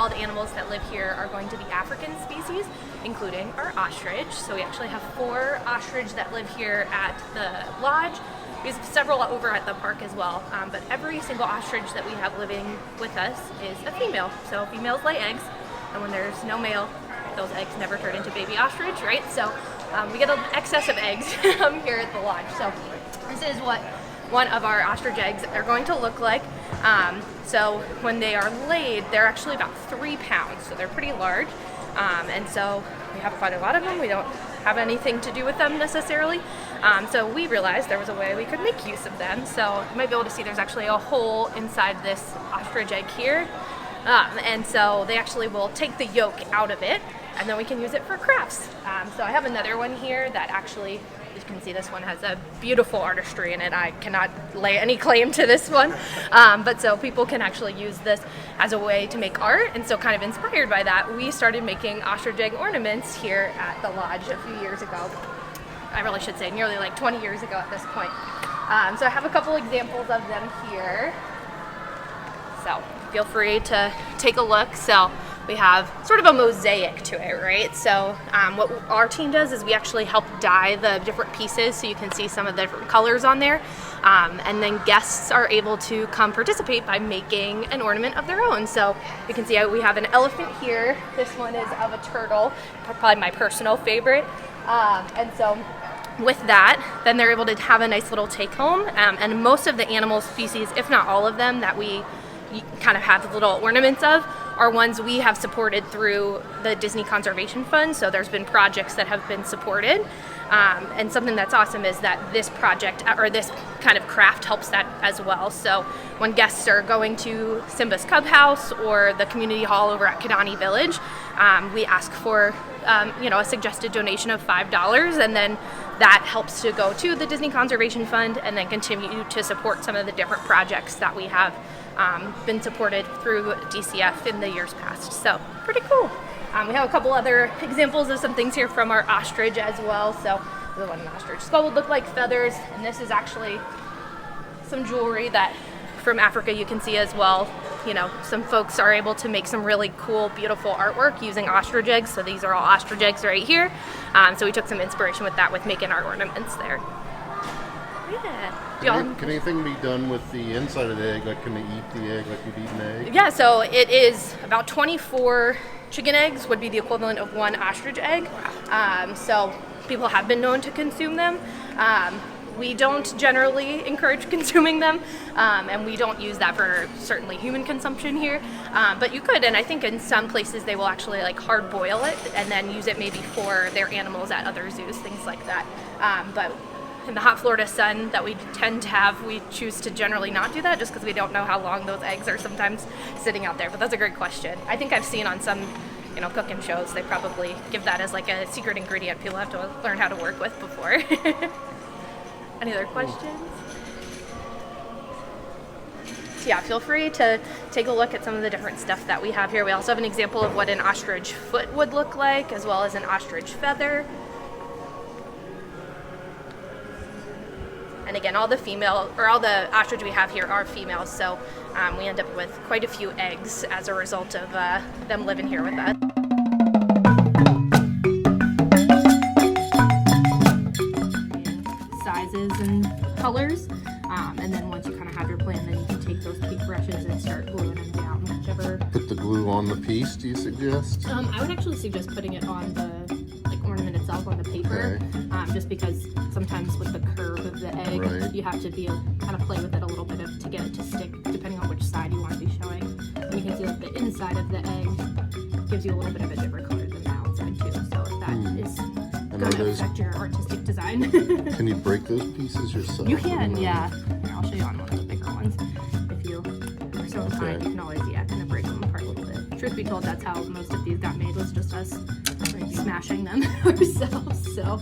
all the animals that live here are going to be African species, including our ostrich. So we actually have 4 ostrich that live here at the lodge. We have several over at the park as well, but every single ostrich that we have living with us is a female. So females lay eggs, and when there's no male, those eggs never turn into baby ostrich, right? So we get an excess of eggs here at the lodge. So this is what one of our ostrich eggs are going to look like. So when they are laid, they're actually about 3 pounds, so they're pretty large. And so we have quite a lot of them. We don't have anything to do with them necessarily. So we realized there was a way we could make use of them. So you might be able to see there's actually a hole inside this ostrich egg here. And so they actually will take the yolk out of it, and then we can use it for crafts. So I have another one here that actually, you can see this one has a beautiful artistry in it. I cannot lay any claim to this one. But so people can actually use this as a way to make art. And so kind of inspired by that, we started making ostrich egg ornaments here at the lodge a few years ago. I really should say nearly like 20 years ago at this point. So I have a couple examples of them here. So feel free to take a look. So we have sort of a mosaic to it, right? So what our team does is we actually help dye the different pieces so you can see some of the different colors on there. And then guests are able to come participate by making an ornament of their own. So you can see we have an elephant here. This one is of a turtle, probably my personal favorite. And so with that, then they're able to have a nice little take home. And most of the animal species, if not all of them, that we kind of have little ornaments of are ones we have supported through the Disney Conservation Fund. So there's been projects that have been supported. And something that's awesome is that this project or this kind of craft helps that as well. So when guests are going to Simba's Cub House or the community hall over at Kidani Village, we ask for a suggested donation of $5, and then that helps to go to the Disney Conservation Fund and then continue to support some of the different projects that we have been supported through DCF in the years past. So pretty cool. We have a couple other examples of some things here from our ostrich as well. So the one ostrich skull would look like feathers, and this is actually some jewelry that from Africa you can see as well. You know, some folks are able to make some really cool, beautiful artwork using ostrich eggs. So these are all ostrich eggs right here. So we took some inspiration with that with making our ornaments there. Yeah. Can anything be done with the inside of the egg? Like, can they eat the egg like you'd eat an egg? Yeah, so it is about 24 chicken eggs would be the equivalent of 1 ostrich egg. So people have been known to consume them. We don't generally encourage consuming them, and we don't use that for certainly human consumption here. But you could, and I think in some places they will actually like hard boil it and then use it maybe for their animals at other zoos, things like that. But in the hot Florida sun that we tend to have, we choose to generally not do that just because we don't know how long those eggs are sometimes sitting out there. But that's a great question. I think I've seen on some cooking shows, they probably give that as like a secret ingredient people have to learn how to work with before. Any other questions? So yeah, feel free to take a look at some of the different stuff that we have here. We also have an example of what an ostrich foot would look like, as well as an ostrich feather. And again, all the ostrich we have here are females, so we end up with quite a few eggs as a result of them living here with us. Sizes and colors, and then once you kind of have your plan, then you can take those paint brushes and start gluing them down, whichever. Put the glue on the piece, do you suggest? I would actually suggest putting it on the ornament itself on the paper, okay. Just because sometimes with the curve of the egg, right. You have to kind of play with it a little bit to get it to stick, depending on which side you want to be showing. And you can see that the inside of the egg gives you a little bit of a different color than the outside too. So if that is going to affect your artistic design. Can you break those pieces yourself? You can, yeah. Here, I'll show you on one of the bigger ones. If you are so inclined, you can always, kind of break them apart a little bit. Truth be told, that's how most of these got made, was just us smashing them ourselves. So.